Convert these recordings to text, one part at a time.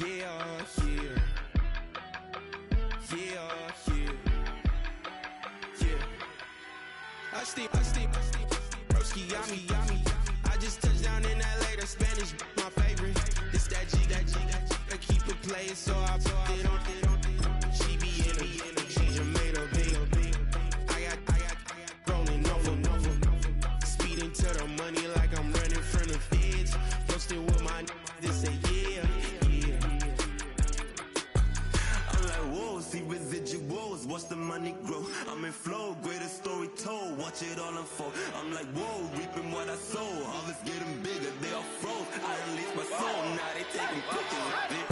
I just touched down in LA, the Spanish, my favorite. This that G, I keep it playing, so I put it on. She be in it, she just made a big. I got rolling over, speeding to the money like I'm running from the feds. Posting with my this say yeah. I'm like, whoa, see residuals, watch the money grow. I'm in flow, greatest story told, watch it all unfold. I'm like, whoa, reaping what I sow, harvest getting bigger, they all froze. I release my soul, now they taking pictures of it.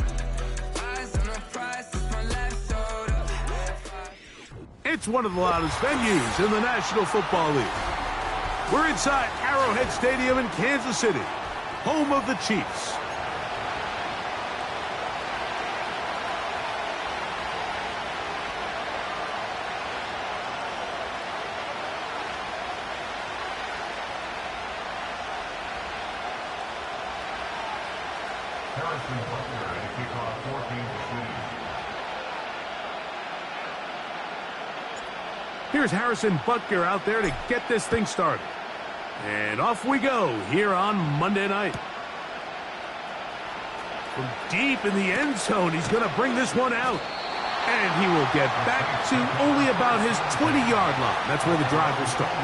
Eyes on the prize, it's my last soda. It's one of the loudest venues in the National Football League. We're inside Arrowhead Stadium in Kansas City, home of the Chiefs. Here's Harrison Butker out there to get this thing started. And off we go here on Monday night. From deep in the end zone, he's going to bring this one out. And he will get back to only about his 20-yard line. That's where the drive will start.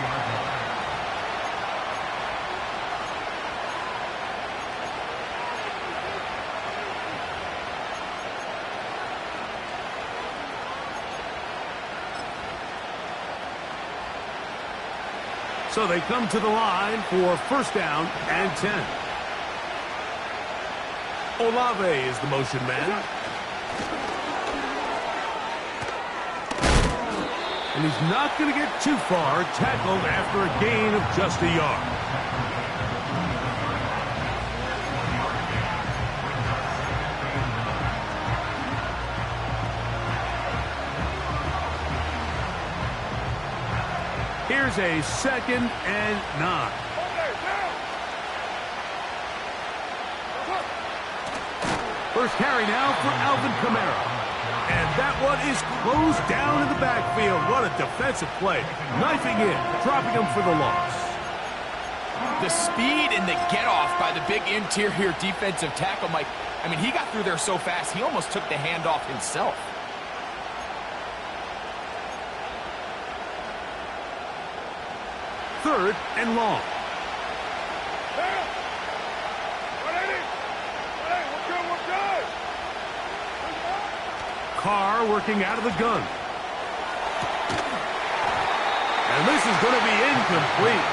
So they come to the line for first down and 10. Olave is the motion man. And he's not going to get too far, tackled after a gain of just a yard. Here's a 2nd and 9. First carry now for Alvin Kamara. And that one is closed down in the backfield. What a defensive play. Knifing in, dropping him for the loss. The speed and the get-off by the big interior defensive tackle, Mike. I mean, he got through there so fast, he almost took the handoff himself. Third and long. Carr working out of the gun. And this is going to be incomplete.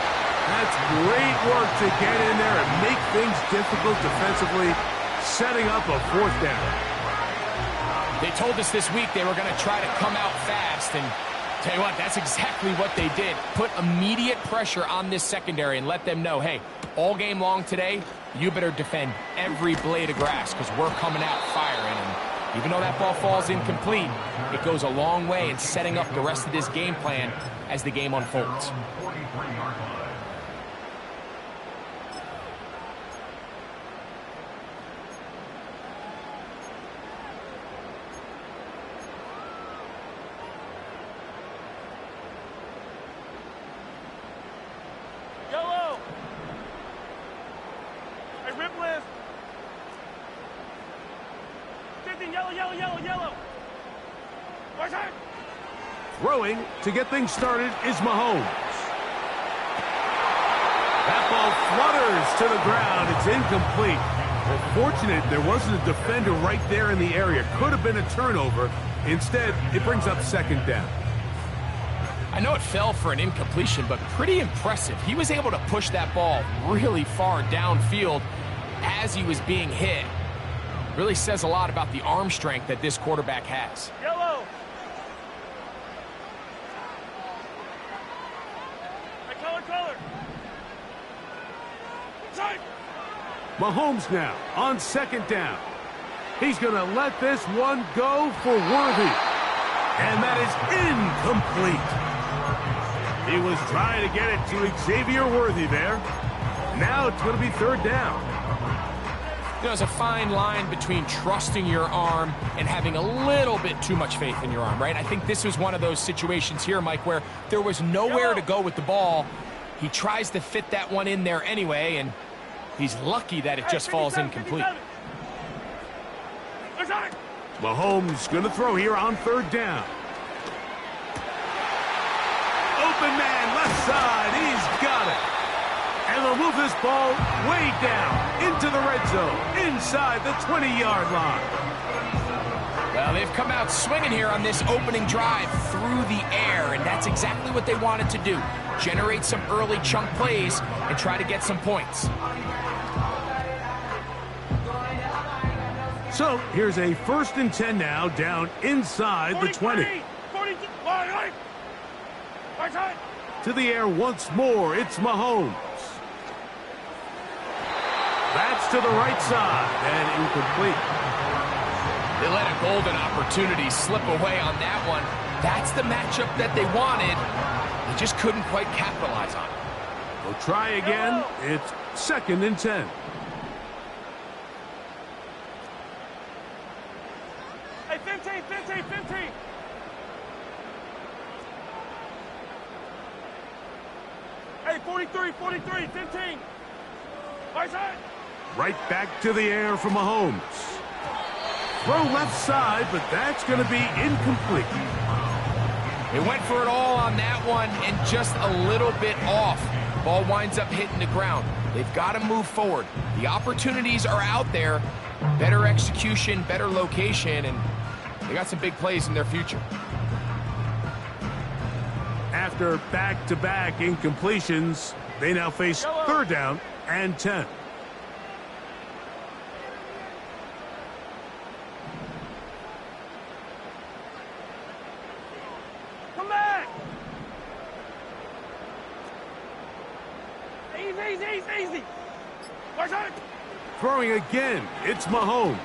That's great work to get in there and make things difficult defensively, setting up a 4th down. They told us this week they were going to try to come out fast, and tell you what, that's exactly what they did. Put immediate pressure on this secondary and let them know, hey, all game long today, you better defend every blade of grass because we're coming out firing. And even though that ball falls incomplete, it goes a long way in setting up the rest of this game plan as the game unfolds. Yellow. Throwing to get things started is Mahomes. That ball flutters to the ground. It's incomplete. Well, fortunate there wasn't a defender right there in the area. Could have been a turnover. Instead, it brings up 2nd down. I know it fell for an incompletion, but pretty impressive. He was able to push that ball really far downfield as he was being hit. Really says a lot about the arm strength that this quarterback has. Yellow. Color. Mahomes now on 2nd down. He's going to let this one go for Worthy. And that is incomplete. He was trying to get it to Xavier Worthy there. Now it's going to be 3rd down. You know, there's a fine line between trusting your arm and having a little bit too much faith in your arm, right? I think this was one of those situations here, Mike, where there was nowhere to go with the ball. He tries to fit that one in there anyway, and he's lucky that it just falls incomplete. Mahomes going to throw here on 3rd down. Open man, left side, he's got it. And they'll move this ball way down into the red zone, inside the 20-yard line. Well, they've come out swinging here on this opening drive through the air, and that's exactly what they wanted to do. Generate some early chunk plays and try to get some points. So here's a 1st and 10 now, down inside the 20. To the air once more, it's Mahomes. That's to the right side, and incomplete. They let a golden opportunity slip away on that one. That's the matchup that they wanted. They just couldn't quite capitalize on it. They'll try again. It's 2nd and 10. Hey, 15. Hey, 43, 15. Right side. Right back to the air for Mahomes. Throw left side, but that's going to be incomplete. They went for it all on that one and just a little bit off. Ball winds up hitting the ground. They've got to move forward. The opportunities are out there. Better execution, better location, and they got some big plays in their future. After back-to-back incompletions, they now face 3rd down and 10. Come back. Easy. Right side. Throwing again, it's Mahomes.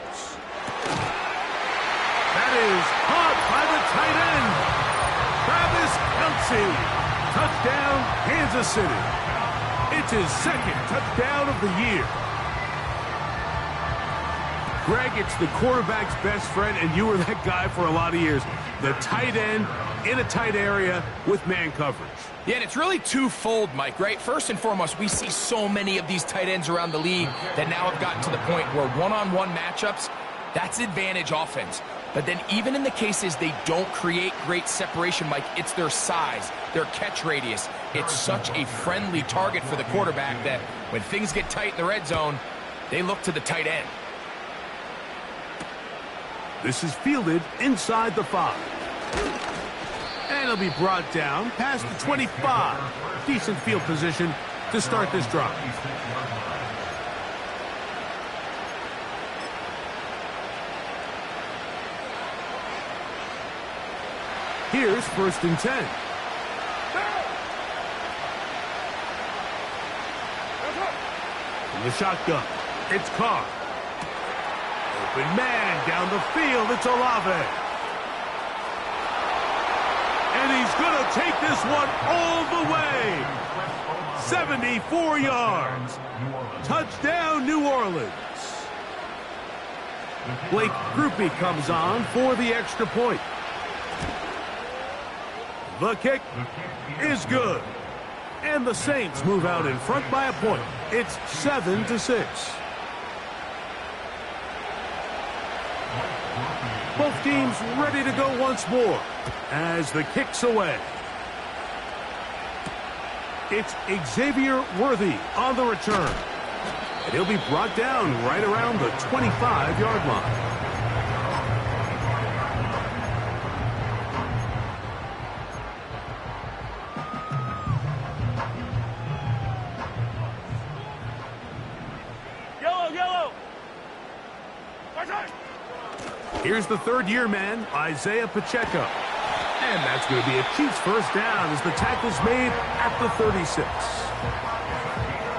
That is caught by the tight end, Travis Kelce. Touchdown, Kansas City. It's his 2nd touchdown of the year. Greg, it's the quarterback's best friend, and you were that guy for a lot of years. The tight end in a tight area with man coverage. Yeah, and it's really twofold, Mike, right? First and foremost, we see so many of these tight ends around the league that now have gotten to the point where one-on-one matchups, that's advantage offense. But then even in the cases they don't create great separation, Mike, it's their size, their catch radius. It's such a friendly target for the quarterback that when things get tight in the red zone, they look to the tight end. This is fielded inside the 5. And it'll be brought down past the 25. Decent field position to start this drive. Here's 1st and 10. From the shotgun, it's Carr. Open man down the field, it's Olave. And he's going to take this one all the way. 74 yards. Touchdown, New Orleans. Blake Groupie comes on for the extra point. The kick is good. And the Saints move out in front by a point. It's 7-6. Both teams ready to go once more as the kick's away. It's Xavier Worthy on the return. And he'll be brought down right around the 25-yard line. Yellow. Here's the third-year man, Isaiah Pacheco. And that's going to be a Chiefs first down as the tackle's made at the 36.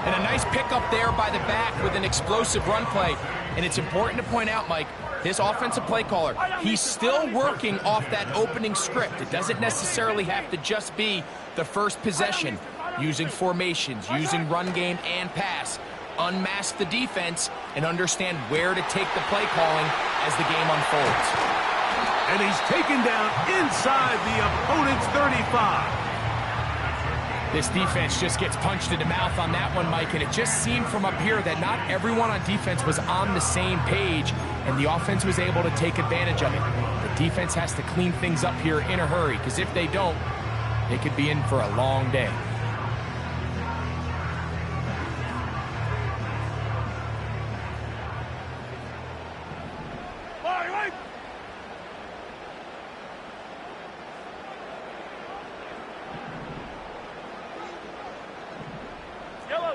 And a nice pickup there by the back with an explosive run play. And it's important to point out, Mike, this offensive play caller, he's still working off that opening script. It doesn't necessarily have to just be the first possession, using formations, using run game and pass. unmask the defense and understand where to take the play calling as the game unfolds. And he's taken down inside the opponent's 35. This defense just gets punched in the mouth on that one, Mike, and it just seemed from up here that not everyone on defense was on the same page, and the offense was able to take advantage of it. The defense has to clean things up here in a hurry, because if they don't, they could be in for a long day.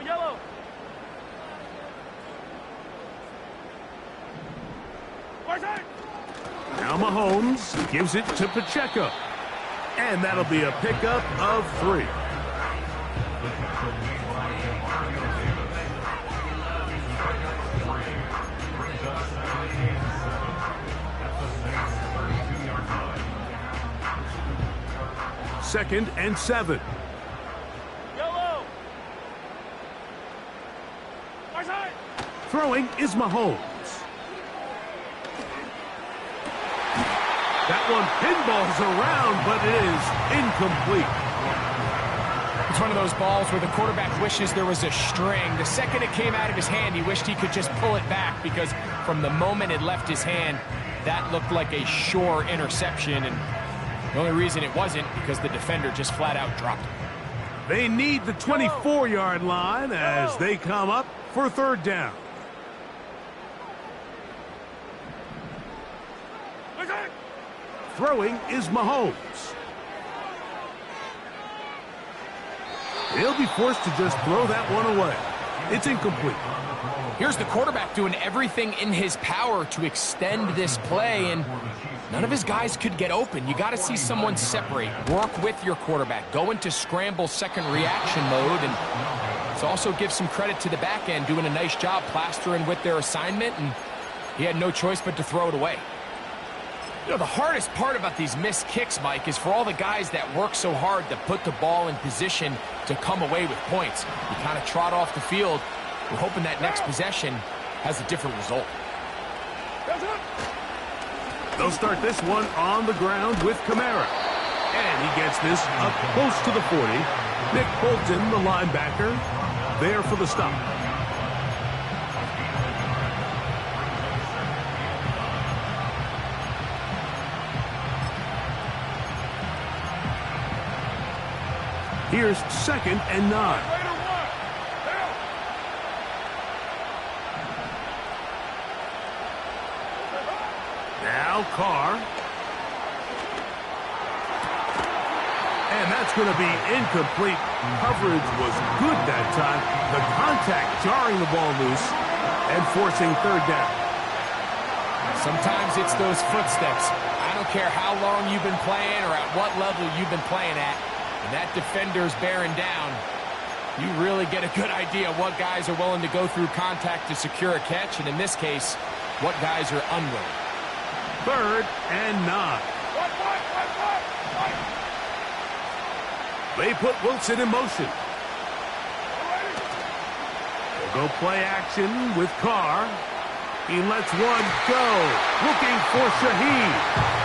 Yellow. Now Mahomes gives it to Pacheco. And that'll be a pickup of 3. Second and 7. Throwing is Mahomes. That one pinballs around, but it is incomplete. It's one of those balls where the quarterback wishes there was a string. The second it came out of his hand, he wished he could just pull it back, because from the moment it left his hand, that looked like a sure interception, and the only reason it wasn't because the defender just flat out dropped it. They need the 24-yard line as they come up for 3rd down. Throwing is Mahomes. He'll be forced to just throw that one away. It's incomplete. Here's the quarterback doing everything in his power to extend this play, and none of his guys could get open. You got to see someone separate, work with your quarterback, go into scramble second reaction mode, and let's also give some credit to the back end doing a nice job plastering with their assignment, and he had no choice but to throw it away. You know, the hardest part about these missed kicks, Mike, is for all the guys that work so hard to put the ball in position to come away with points. You kind of trot off the field. We're hoping that next possession has a different result. They'll start this one on the ground with Kamara. And he gets this up close to the 40. Nick Bolton, the linebacker, there for the stop. Here's 2nd and 9. Now Carr. And that's going to be incomplete. Coverage was good that time. The contact jarring the ball loose and forcing 3rd down. Sometimes it's those footsteps. I don't care how long you've been playing or at what level you've been playing at. And that defender's bearing down. You really get a good idea of what guys are willing to go through contact to secure a catch, and in this case, what guys are unwilling. 3rd and 9. They put Wilson in motion. They'll go play action with Carr. He lets one go. Looking for Shaheed.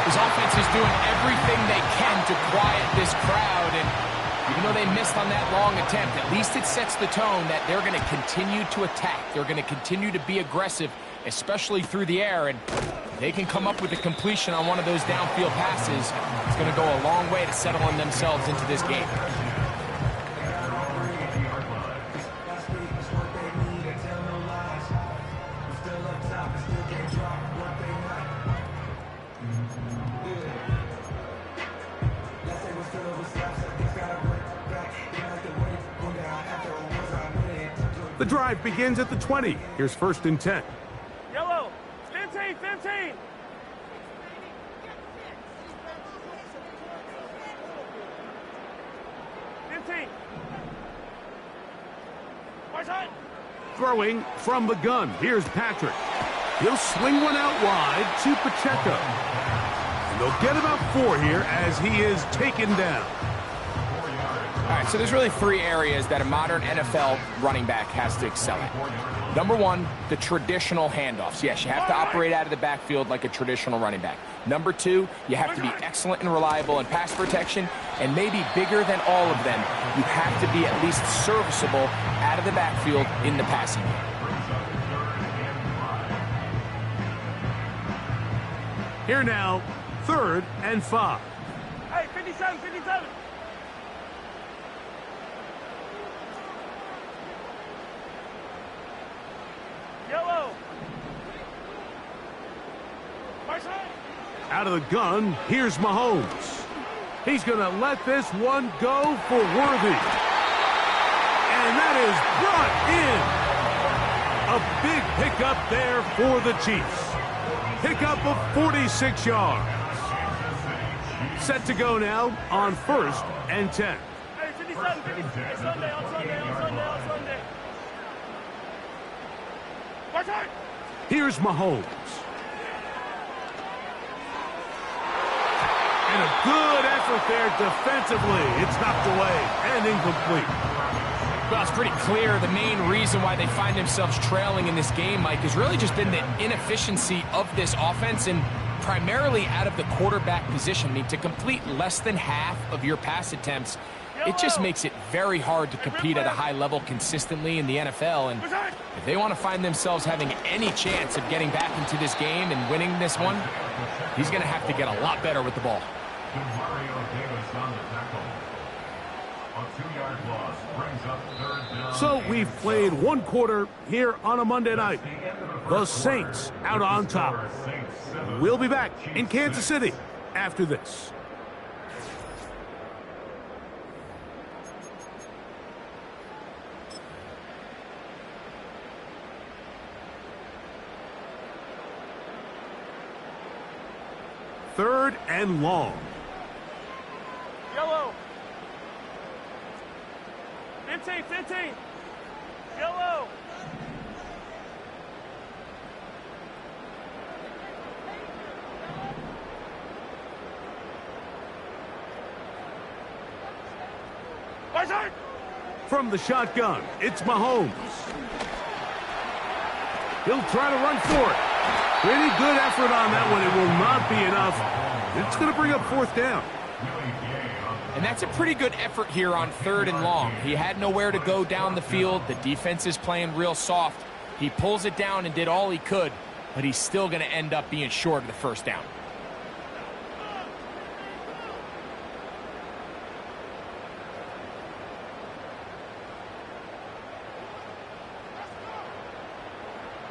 His offense is doing everything they can to quiet this crowd, and even though they missed on that long attempt, at least it sets the tone that they're going to continue to attack. They're going to continue to be aggressive, especially through the air, and if they can come up with a completion on one of those downfield passes, it's going to go a long way to settling themselves into this game. The drive begins at the 20. Here's 1st and 10. Yellow. 15. 15. Throwing from the gun. Here's Patrick. He'll swing one out wide to Pacheco. And they'll get about 4 here as he is taken down. All right, so there's really three areas that a modern NFL running back has to excel at. Number one, the traditional handoffs. Yes, you have to operate out of the backfield like a traditional running back. Number two, you have to be excellent and reliable in pass protection, and maybe bigger than all of them, you have to be at least serviceable out of the backfield in the passing game. Here now, 3rd and 5. Hey, 57, 57. Yellow. Right side. Out of the gun, here's Mahomes. He's going to let this one go for Worthy. And that is brought in. A big pickup there for the Chiefs. Pickup of 46 yards. Set to go now on 1st and 10. Hey, 57, 50. Hey, Sunday, on Sunday, on Sunday, on Sunday. Right side. Here's Mahomes. And a good effort there defensively. It's knocked away and incomplete. Well, it's pretty clear the main reason why they find themselves trailing in this game, Mike, has really just been the inefficiency of this offense and primarily out of the quarterback position. I mean, to complete less than half of your pass attempts, it just makes it very hard to compete at a high level consistently in the NFL. And if they want to find themselves having any chance of getting back into this game and winning this one, he's going to have to get a lot better with the ball. So we've played one quarter here on a Monday night. The Saints out on top. We'll be back in Kansas City after this. Third and long. Yellow. 15, 15. Yellow. Right side. From the shotgun, it's Mahomes. He'll try to run for it. Pretty good effort on that one. It will not be enough. It's going to bring up 4th down. And that's a pretty good effort here on 3rd and long. He had nowhere to go down the field. The defense is playing real soft. He pulls it down and did all he could, but he's still going to end up being short of the 1st down.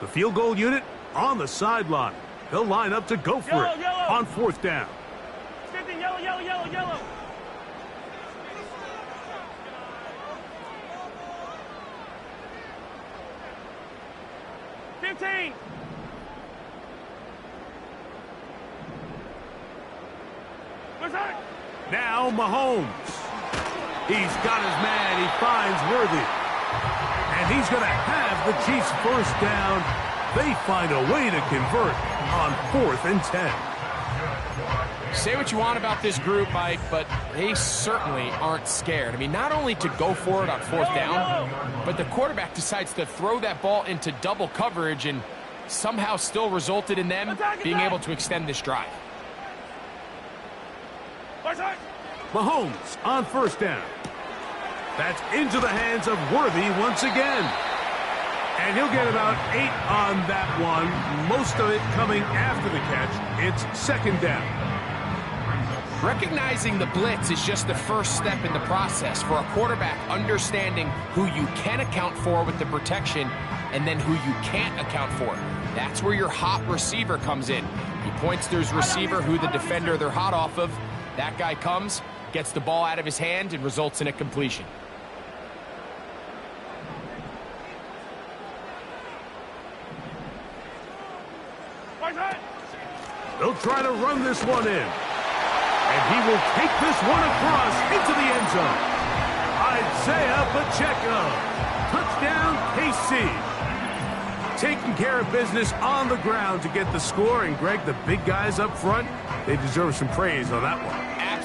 The field goal unit on the sideline. They'll line up to go for it on 4th down. 50, yellow, yellow, yellow, yellow. Now Mahomes. He's got his man. He finds Worthy. And he's going to have the Chiefs 1st down. They find a way to convert on 4th and 10. Say what you want about this group, Mike, but they certainly aren't scared. I mean, not only to go for it on 4th down, but the quarterback decides to throw that ball into double coverage and somehow still resulted in them being able to extend this drive. Mahomes on 1st down. That's into the hands of Worthy once again. And he'll get about 8 on that one, most of it coming after the catch. It's 2nd down. Recognizing the blitz is just the first step in the process for a quarterback understanding who you can account for with the protection and then who you can't account for. That's where your hot receiver comes in. He points to his receiver who the defender they're hot off of. That guy comes, gets the ball out of his hand, and results in a completion. They'll try to run this one in. And he will take this one across into the end zone. Isaiah Pacheco. Touchdown, KC. Taking care of business on the ground to get the score. And, Greg, the big guys up front, they deserve some praise on that one.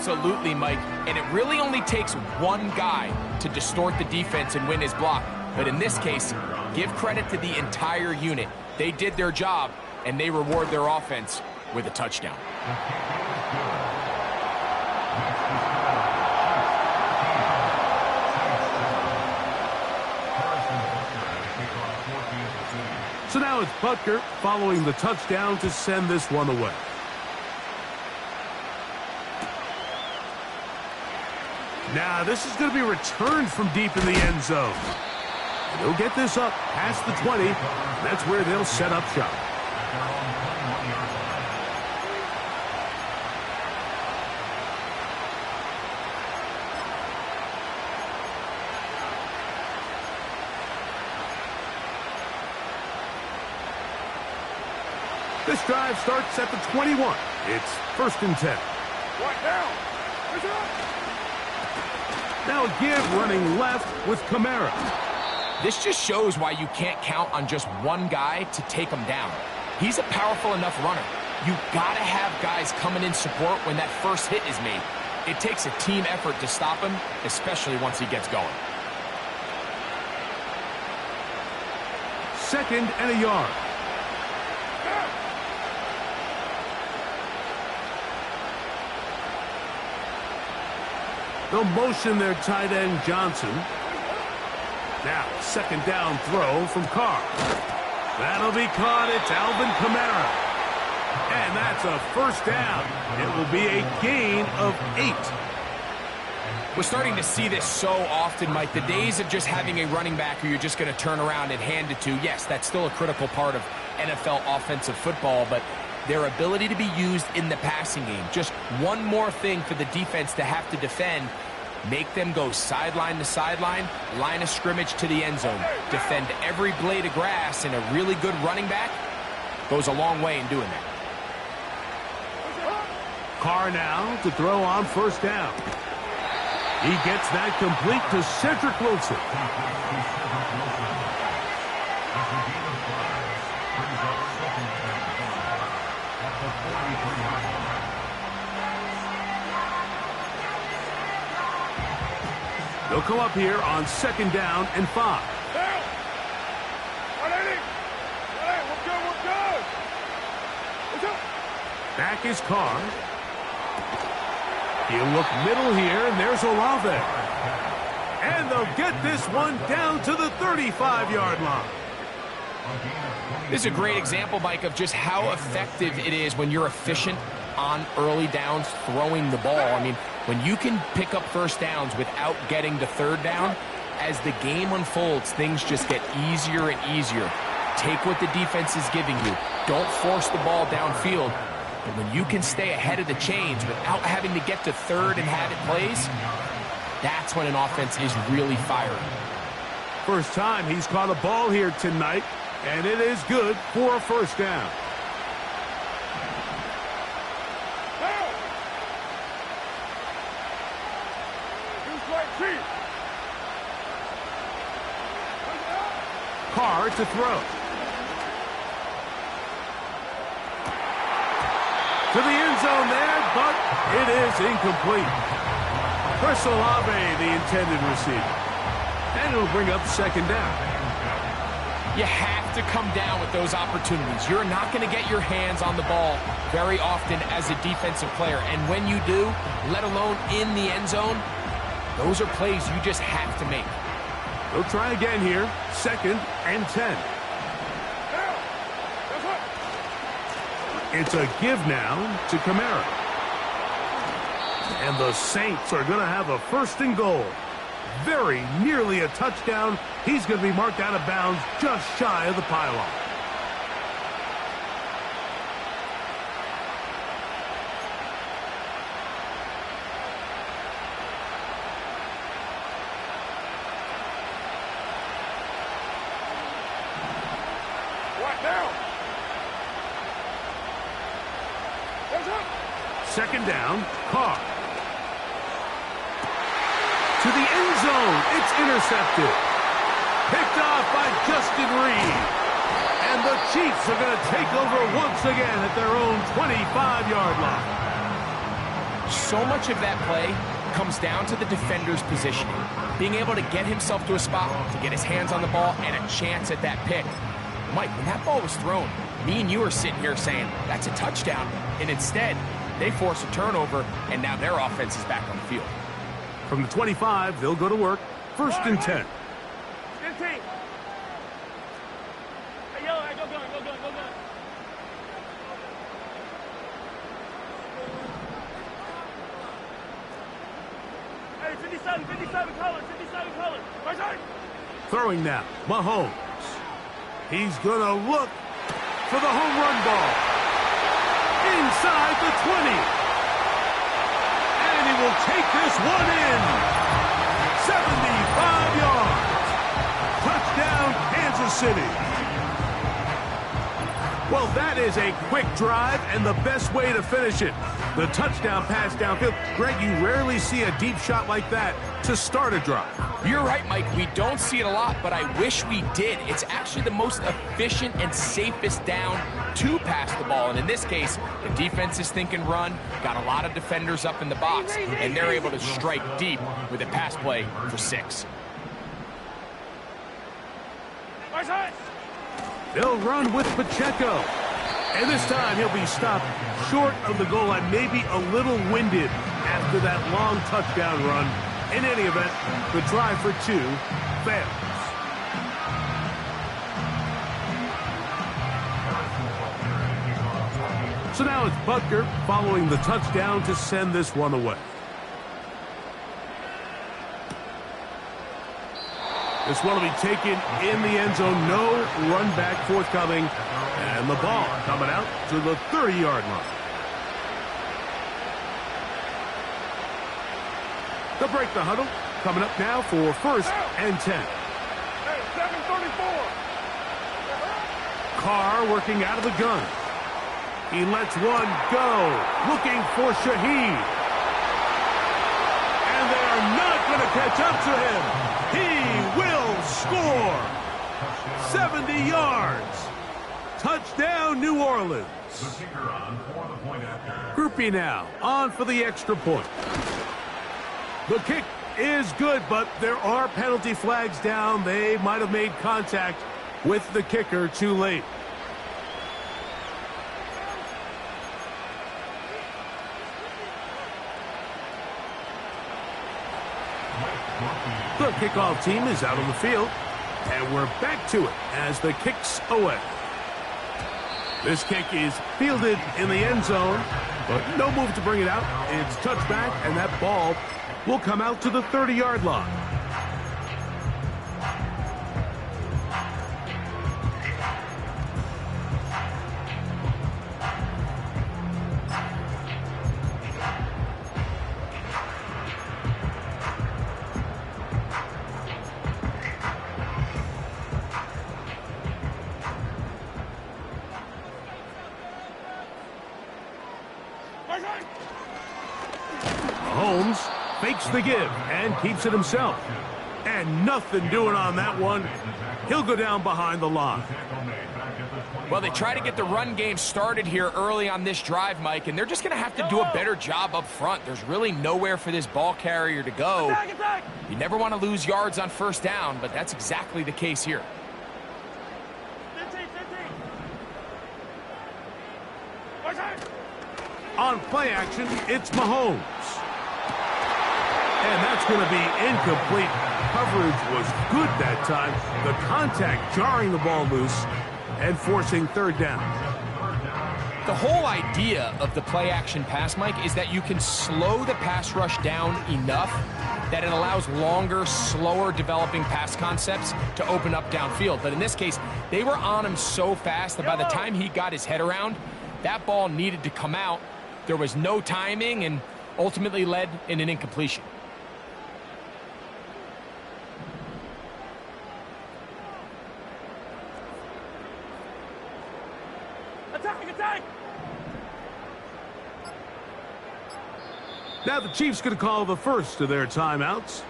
Absolutely, Mike. And it really only takes one guy to distort the defense and win his block. But in this case, give credit to the entire unit. They did their job, and they reward their offense with a touchdown. So now it's Butker following the touchdown to send this one away. Now this is going to be returned from deep in the end zone. They'll get this up past the 20. That's where they'll set up shop. This drive starts at the 21. It's 1st and 10. Now a give running left with Kamara. This just shows why you can't count on just one guy to take him down. He's a powerful enough runner. You gotta have guys coming in support when that first hit is made. It takes a team effort to stop him, especially once he gets going. 2nd and a yard. They'll motion their tight end, Johnson. Now, 2nd down throw from Carr. That'll be caught. It's Alvin Kamara. And that's a 1st down. It will be a gain of 8. We're starting to see this so often, Mike. The days of just having a running back who you're just going to turn around and hand it to, yes, that's still a critical part of NFL offensive football, but their ability to be used in the passing game. Just one more thing for the defense to have to defend. Make them go sideline to sideline, line of scrimmage to the end zone. Defend every blade of grass, and a really good running back goes a long way in doing that. Carr now to throw on 1st down. He gets that complete to Cedric Wilson. They'll come up here on 2nd down and 5. Back is Carr. He'll look middle here, and there's Olave. And they'll get this one down to the 35-yard line. This is a great example, Mike, of just how effective it is when you're efficient on early downs throwing the ball. I mean, when you can pick up 1st downs without getting to 3rd down, as the game unfolds, things just get easier and easier. Take what the defense is giving you. Don't force the ball downfield. But when you can stay ahead of the chains without having to get to 3rd and have it plays, that's when an offense is really firing. First time he's caught a ball here tonight, and it is good for a 1st down. Carr to throw. To the end zone there, but it is incomplete. Chris Olave, the intended receiver. And it'll bring up 2nd down. You have to come down with those opportunities. You're not going to get your hands on the ball very often as a defensive player. And when you do, let alone in the end zone, those are plays you just have to make. They'll try again here. 2nd and 10. It's a give now to Kamara. And the Saints are going to have a 1st and goal. Very nearly a touchdown. He's going to be marked out of bounds just shy of the pylon. What now? 2nd down, Carr. To the end zone, it's intercepted. Picked off by Justin Reed. And the Chiefs are going to take over once again at their own 25-yard line. So much of that play comes down to the defender's positioning, being able to get himself to a spot, to get his hands on the ball, and a chance at that pick. Mike, when that ball was thrown, me and you are sitting here saying, that's a touchdown, and instead, they force a turnover, and now their offense is back on the field. From the 25, they'll go to work. 1st and 10. 15. Hey, yo, hey, go gun. Hey, 57 color. Right side. Throwing now, Mahomes. He's going to look for the home run ball. Inside the 20. And he will take this one in. 75 yards. Touchdown, Kansas City. Well, that is a quick drive and the best way to finish it. The touchdown pass downfield. Greg, you rarely see a deep shot like that to start a drive. You're right, Mike. We don't see it a lot, but I wish we did. It's actually the most efficient and safest down to pass the ball. And in this case, the defense is thinking run, got a lot of defenders up in the box, and they're able to strike deep with a pass play for 6. Right side. They'll run with Pacheco. And this time he'll be stopped short of the goal line, maybe a little winded after that long touchdown run. In any event, the drive for 2 fails. So now it's Butker following the touchdown to send this one away. This one will be taken in the end zone. No run back forthcoming. And the ball coming out to the 30-yard line. They'll break the huddle. Coming up now for 1st and 10. Hey, 734. Carr working out of the gun. He lets one go. Looking for Shaheed. And they are not going to catch up to him. He will score. 70 yards. Touchdown, New Orleans. Groupie now on for the extra point. The kick is good, but there are penalty flags down. They might have made contact with the kicker too late. The kickoff team is out on the field, and we're back to it as the kick's away. This kick is fielded in the end zone, but no move to bring it out. It's touchback, and that ball will come out to the 30-yard line. Mahomes fakes the give and keeps it himself. And nothing doing on that one. He'll go down behind the line. Well, they try to get the run game started here early on this drive, Mike, and they're just going to have to do a better job up front. There's really nowhere for this ball carrier to go. Attack. You never want to lose yards on 1st down, but that's exactly the case here. 15. Right side. On play action, it's Mahomes. And that's going to be incomplete. Coverage was good that time. The contact jarring the ball loose and forcing 3rd down. The whole idea of the play action pass, Mike, is that you can slow the pass rush down enough that it allows longer, slower developing pass concepts to open up downfield. But in this case, they were on him so fast that by the time he got his head around, that ball needed to come out. There was no timing and ultimately led in an incompletion. Attack. Now the Chiefs going to call the first of their timeouts.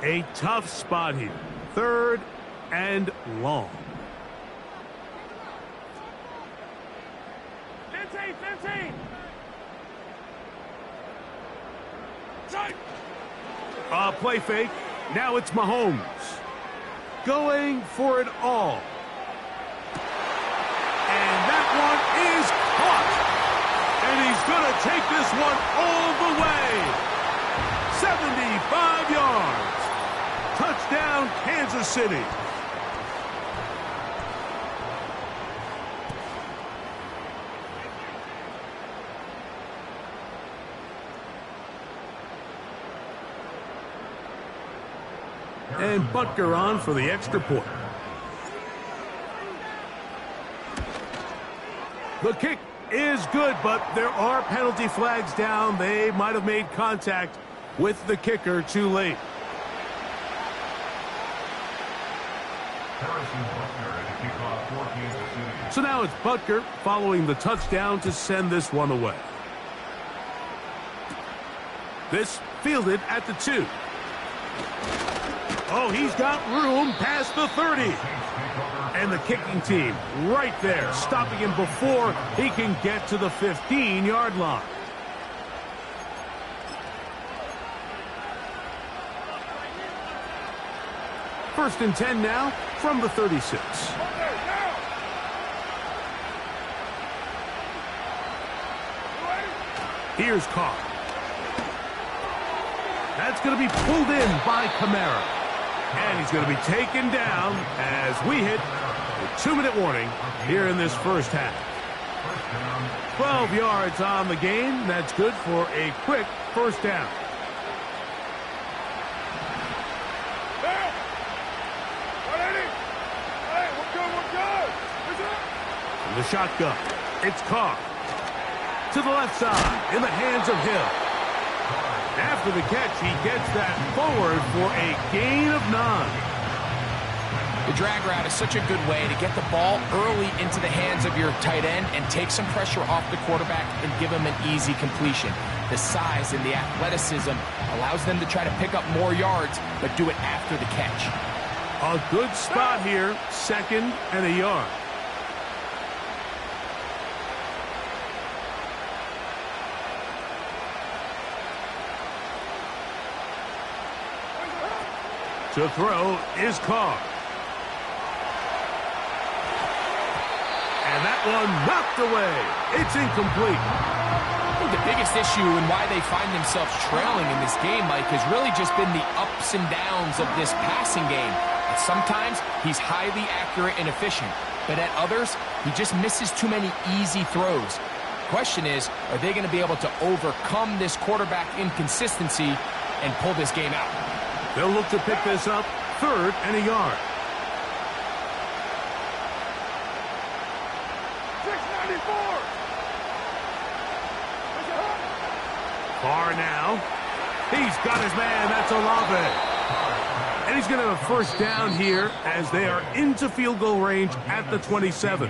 A tough spot here. 3rd and long. 15. Play fake. Now it's Mahomes. Going for it all. And that one is caught. And he's going to take this one all the way. 75 yards. Touchdown, Kansas City. And Butker on for the extra point. The kick is good, but there are penalty flags down. They might have made contact with the kicker too late. So now it's Butker following the touchdown to send this one away. This fielded at the 2. Oh, he's got room past the 30. And the kicking team right there, stopping him before he can get to the 15-yard line. First and 10 now from the 36. Here's Carr. That's going to be pulled in by Kamara. And he's going to be taken down as we hit the 2-minute warning here in this first half. 12 yards on the game. That's good for a quick first down. From the shotgun, it's Carr. To the left side, in the hands of Hill. After the catch, he gets that forward for a gain of 9. The drag route is such a good way to get the ball early into the hands of your tight end and take some pressure off the quarterback and give him an easy completion. The size and the athleticism allows them to try to pick up more yards, but do it after the catch. A good spot here, 2nd and a yard. To throw is Carr. And that one knocked away. It's incomplete. I think the biggest issue and why they find themselves trailing in this game, Mike, has really just been the ups and downs of this passing game. And sometimes he's highly accurate and efficient, but at others, he just misses too many easy throws. Question is, are they going to be able to overcome this quarterback inconsistency and pull this game out? They'll look to pick this up, 3rd and a yard. 694. Far now. He's got his man. That's Olave. And he's going to have a first down here as they are into field goal range at the 27.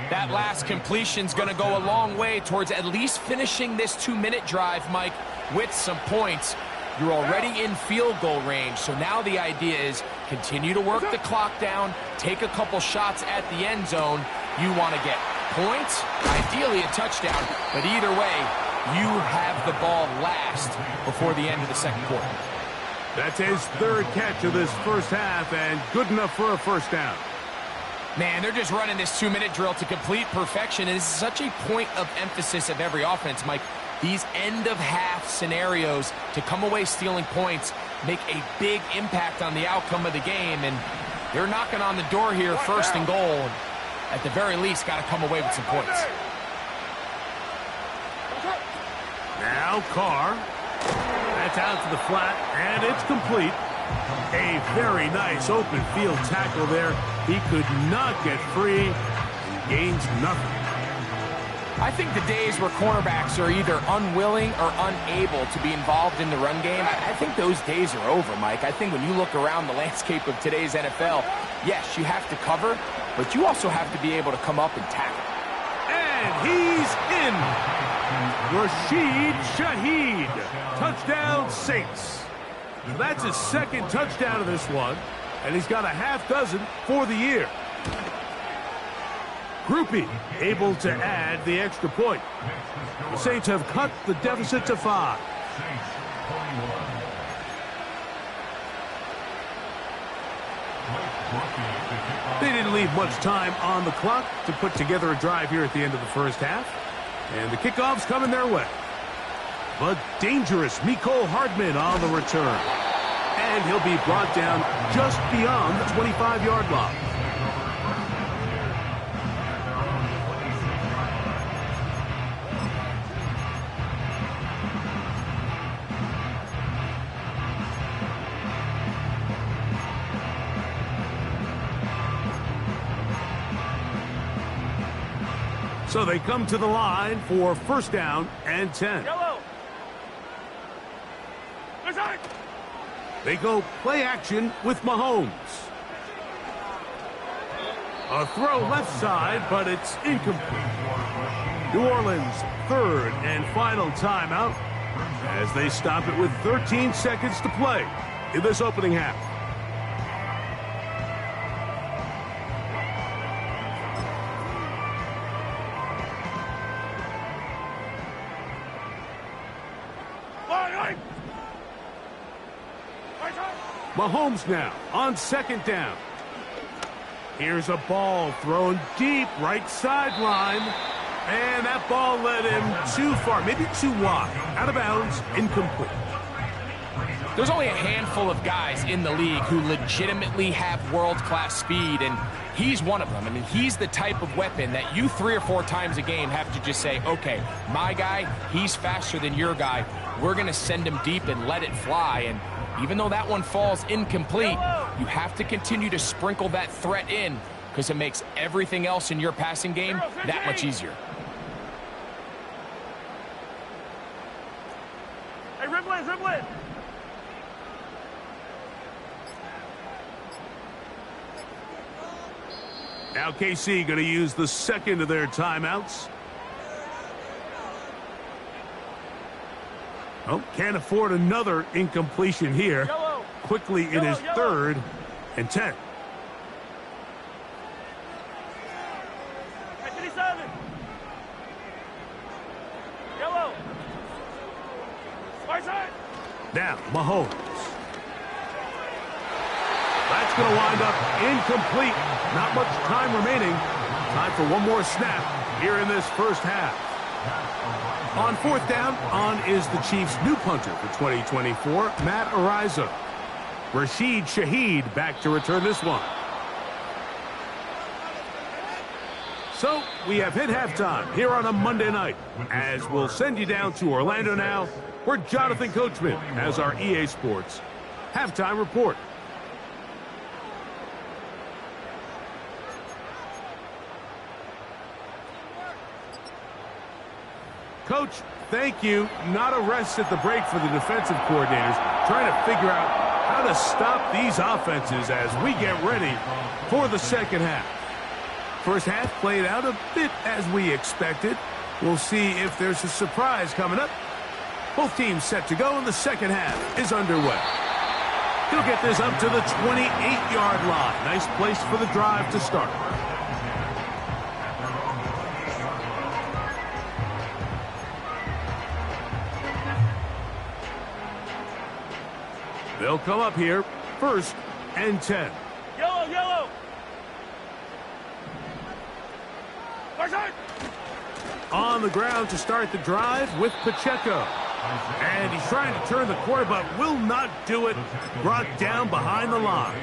That last completion's going to go a long way towards at least finishing this 2-minute drive, Mike, with some points. You're already in field goal range, so now the idea is continue to work the clock down, take a couple shots at the end zone. You want to get points, ideally a touchdown, but either way, you have the ball last before the end of the second quarter. That's his 3rd catch of this first half, and good enough for a first down. Man, they're just running this 2-minute drill to complete perfection, and this is such a point of emphasis of every offense, Mike. These end-of-half scenarios to come away stealing points make a big impact on the outcome of the game, and they're knocking on the door here, 1st and goal. At the very least, got to come away with some points. Now Carr. That's out to the flat, and it's complete. A very nice open field tackle there. He could not get free and gains nothing. I think the days where cornerbacks are either unwilling or unable to be involved in the run game, I think those days are over, Mike. I think when you look around the landscape of today's NFL, yes, you have to cover, but you also have to be able to come up and tackle. And he's in. Rashid Shaheed. Touchdown, Saints. That's his second touchdown of this one, and he's got a half dozen for the year. Groupie able to add the extra point. The Saints have cut the deficit to 5. They didn't leave much time on the clock to put together a drive here at the end of the first half. And the kickoff's coming their way. But dangerous Mecole Hardman on the return. And he'll be brought down just beyond the 25-yard line. So they come to the line for first down and 10. Yellow. They go play action with Mahomes. A throw left side, but it's incomplete. New Orleans' third and final timeout as they stop it with 13 seconds to play in this opening half. Mahomes now on second down. Here's a ball thrown deep right sideline. And that ball led him too far, maybe too wide. Out of bounds, incomplete. There's only a handful of guys in the league who legitimately have world-class speed, and he's one of them. I mean, he's the type of weapon that you 3 or 4 times a game have to just say, okay, my guy, he's faster than your guy. We're going to send him deep and let it fly. And even though that one falls incomplete, you have to continue to sprinkle that threat in because it makes everything else in your passing game that much easier. Hey, dribble it. Now KC going to use the second of their timeouts. Oh, can't afford another incompletion here. Quickly in his third and 10. Now, Mahomes. That's going to wind up incomplete. Not much time remaining. Time for one more snap here in this first half. On fourth down, on is the Chiefs' new punter for 2024, Matt Ariza. Rashid Shaheed back to return this one. So, we have hit halftime here on a Monday night, as we'll send you down to Orlando now, where Jonathan Coachman has our EA Sports halftime report. Coach, thank you. Not a rest at the break for the defensive coordinators, trying to figure out how to stop these offenses as we get ready for the second half. First half played out a bit as we expected. We'll see if there's a surprise coming up. Both teams set to go, and the second half is underway. He'll get this up to the 28-yard line. Nice place for the drive to start. They'll come up here, first and 10. Yellow. On the ground to start the drive with Pacheco. And he's trying to turn the corner, but will not do it. Brought down behind the line.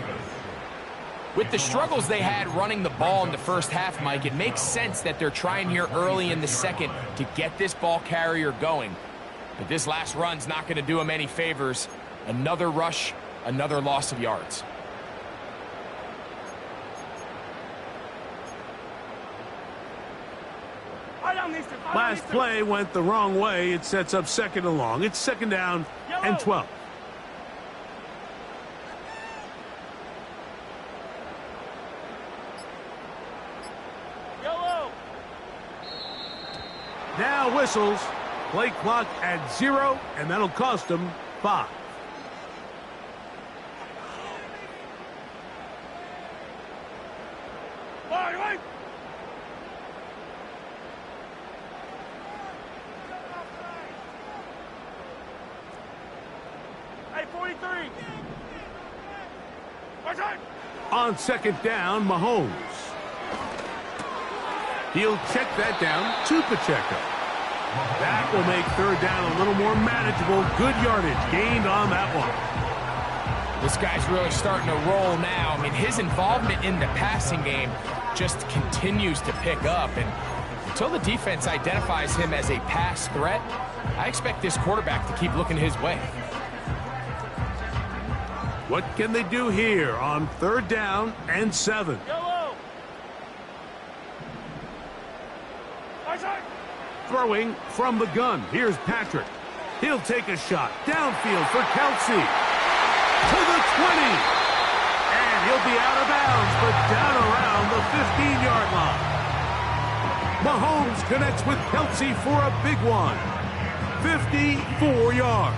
With the struggles they had running the ball in the first half, Mike, it makes sense that they're trying here early in the second to get this ball carrier going. But this last run's not going to do him any favors. Another rush, another loss of yards. Last play went the wrong way. It sets up second and long. It's second down and 12. Now whistles. Play clock at 0, and that'll cost them 5. 43. On second down, Mahomes. He'll check that down to Pacheco. That will make third down a little more manageable. Good yardage gained on that one. This guy's really starting to roll now. I mean, his involvement in the passing game just continues to pick up. And until the defense identifies him as a pass threat, I expect this quarterback to keep looking his way. What can they do here on third down and 7? Yellow. Throwing from the gun. Here's Patrick. He'll take a shot. Downfield for Kelsey. To the 20. And he'll be out of bounds, but down around the 15-yard line. Mahomes connects with Kelsey for a big one. 54 yards.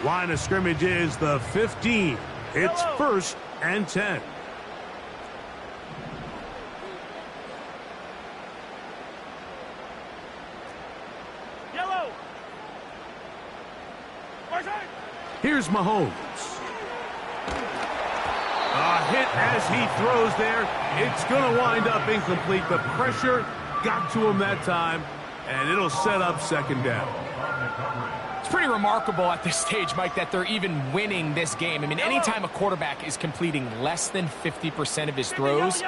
Line of scrimmage is the 15. It's first and 10. Yellow. Here's Mahomes. A hit as he throws there. It's going to wind up incomplete. The pressure got to him that time, and it'll set up second down. It's pretty remarkable at this stage, Mike, that they're even winning this game. I mean, anytime a quarterback is completing less than 50% of his throws,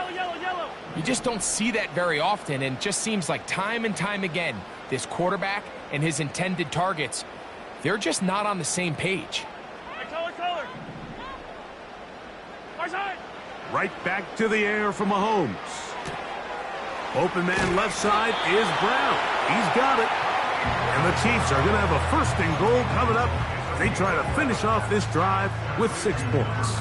you just don't see that very often. And it just seems like time and time again, this quarterback and his intended targets, they're just not on the same page. Right back to the air for Mahomes. Open man left side is Brown. He's got it. And the Chiefs are going to have a first and goal coming up. They try to finish off this drive with 6 points.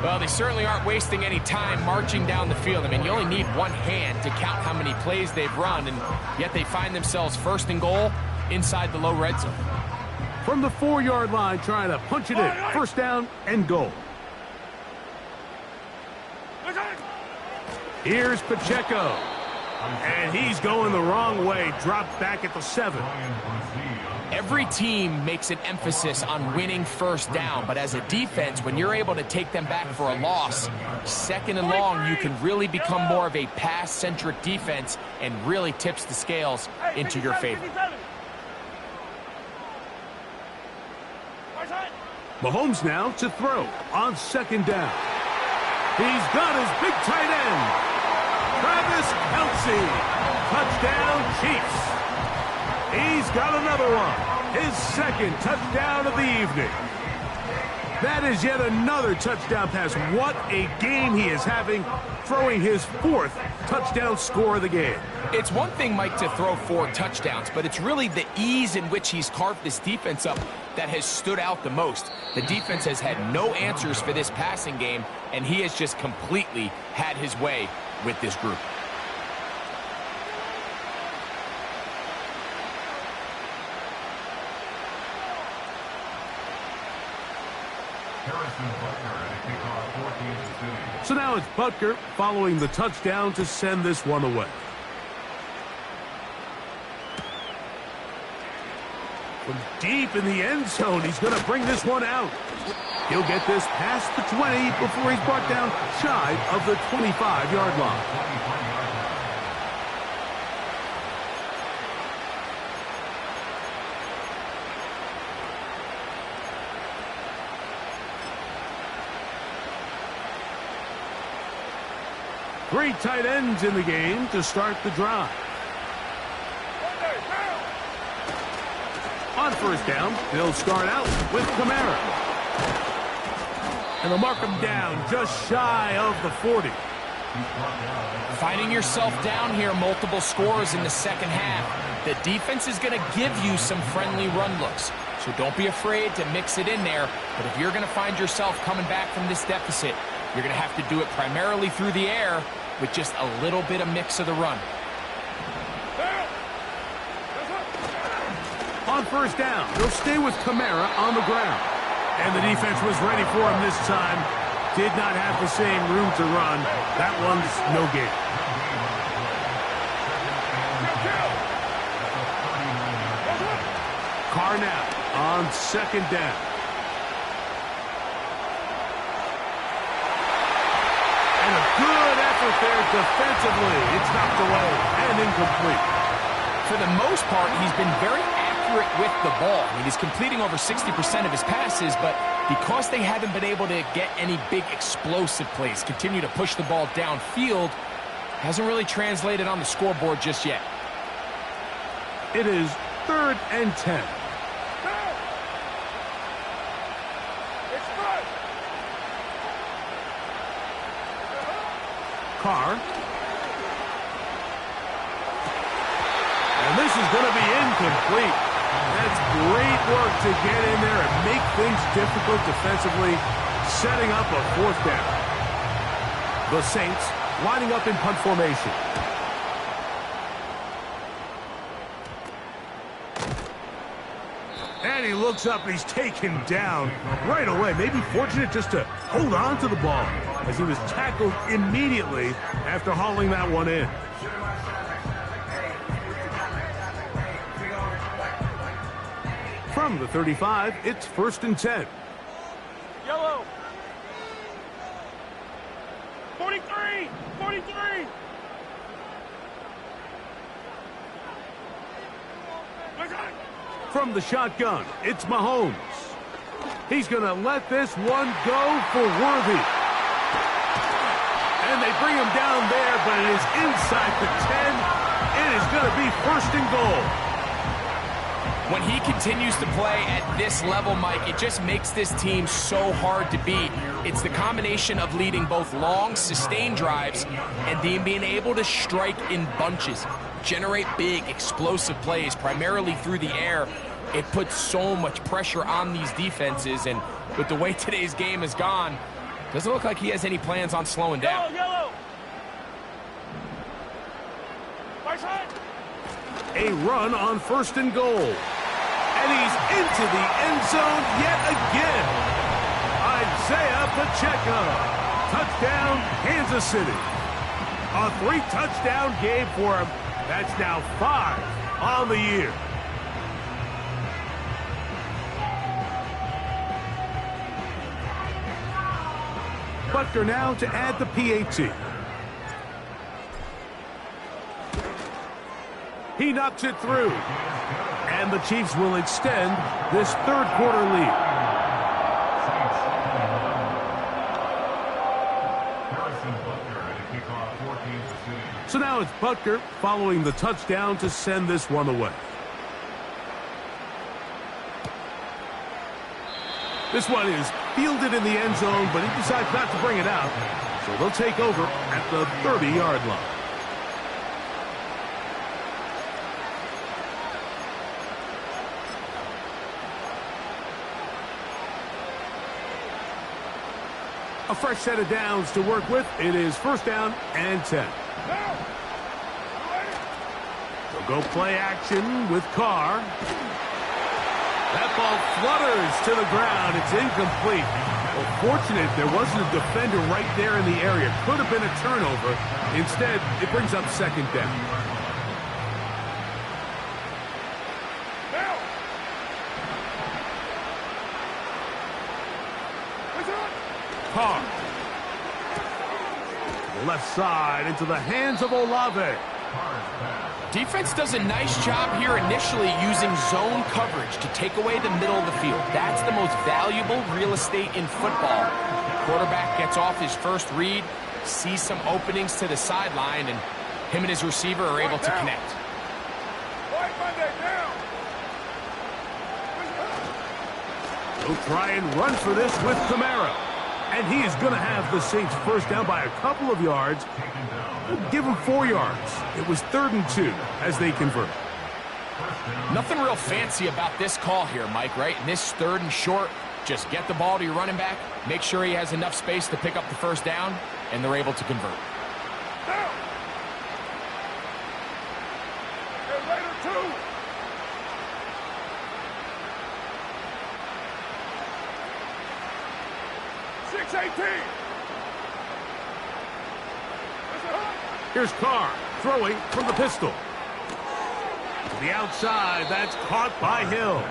Well, they certainly aren't wasting any time marching down the field. I mean, you only need one hand to count how many plays they've run, and yet they find themselves first and goal inside the low red zone. From the 4-yard line, trying to punch it in. First down and goal. Here's Pacheco. And he's going the wrong way. Dropped back at the 7. Every team makes an emphasis on winning first down, but as a defense, when you're able to take them back for a loss, second and long, you can really become more of a pass-centric defense and really tips the scales into your favor. Mahomes now to throw on second down. He's got his big tight end. Travis Kelsey. Touchdown, Chiefs. He's got another one. His second touchdown of the evening. That is yet another touchdown pass. What a game he is having, throwing his 4th touchdown score of the game. It's one thing, Mike, to throw 4 touchdowns, but it's really the ease in which he's carved this defense up that has stood out the most. The defense has had no answers for this passing game, and he has just completely had his way with this group. So now it's Butker following the touchdown to send this one away. From deep in the end zone, he's going to bring this one out. He'll get this past the 20 before he's brought down shy of the 25-yard line. Three tight ends in the game to start the drive. On first down, they'll start out with Kamara. And they'll mark him down just shy of the 40. Finding yourself down here, multiple scores in the second half. The defense is going to give you some friendly run looks. So don't be afraid to mix it in there. But if you're going to find yourself coming back from this deficit, you're going to have to do it primarily through the air with just a little bit of mix of the run. On first down, they'll stay with Kamara on the ground. And the defense was ready for him this time. Did not have the same room to run. That one's no gain. Carr now on second down. And a good effort there defensively. It's knocked away and incomplete. For the most part, he's been very accurate with the ball. I mean, he's completing over 60% of his passes, but because they haven't been able to get any big explosive plays, continue to push the ball downfield, hasn't really translated on the scoreboard just yet. It is 3rd and 10. Carr. And this is going to be incomplete. That's great work to get in there and make things difficult defensively, setting up a 4th down. The Saints lining up in punt formation. And he looks up and he's taken down right away. Maybe fortunate just to hold on to the ball as he was tackled immediately after hauling that one in. From the 35, it's 1st and 10. Yellow. 43. 43. From the shotgun, it's Mahomes. He's going to let this one go for Worthy. And they bring him down there, but it is inside the 10. It is going to be 1st and goal. When he continues to play at this level, Mike, it just makes this team so hard to beat. It's the combination of leading both long, sustained drives and then being able to strike in bunches, generate big, explosive plays, primarily through the air. It puts so much pressure on these defenses, and with the way today's game has gone, doesn't look like he has any plans on slowing down. Yellow. Right side. A run on 1st and goal. And he's into the end zone yet again. Isaiah Pacheco. Touchdown, Kansas City. A 3-touchdown game for him. That's now 5 on the year. Butker now to add the PAT. He knocks it through. And the Chiefs will extend this 3rd quarter lead. So now it's Butker following the touchdown to send this one away. This one is fielded in the end zone, but he decides not to bring it out. So they'll take over at the 30-yard line. A fresh set of downs to work with. It is 1st down and 10. They'll go play action with Carr. That ball flutters to the ground. It's incomplete. Well, fortunate there wasn't a defender right there in the area. Could have been a turnover. Instead, it brings up 2nd down. Carr. Left side into the hands of Olave. Defense does a nice job here initially using zone coverage to take away the middle of the field. That's the most valuable real estate in football. Quarterback gets off his first read, sees some openings to the sideline, and him and his receiver are able to connect. He'll try and run for this with Kamara. And he is going to have the Saints 1st down by a couple of yards. Give him 4 yards. It was 3rd and 2 as they convert. Nothing real fancy about this call here, Mike, right? In this 3rd and short, just get the ball to your running back, make sure he has enough space to pick up the 1st down, and they're able to convert. Here's Carr throwing from the pistol. To the outside, that's caught by Hill.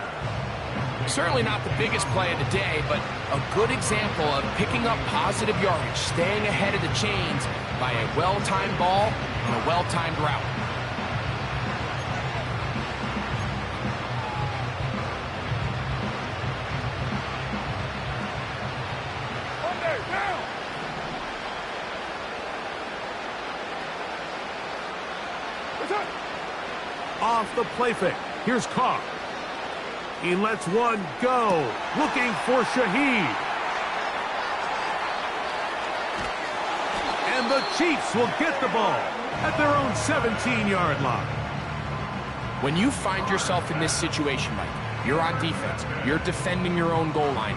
Certainly not the biggest play of the day, but a good example of picking up positive yardage, staying ahead of the chains by a well-timed ball and a well-timed route. Off the play fake. Here's Carr. He lets one go. Looking for Shaheed. And the Chiefs will get the ball at their own 17-yard line. When you find yourself in this situation, Mike, you're on defense, you're defending your own goal line,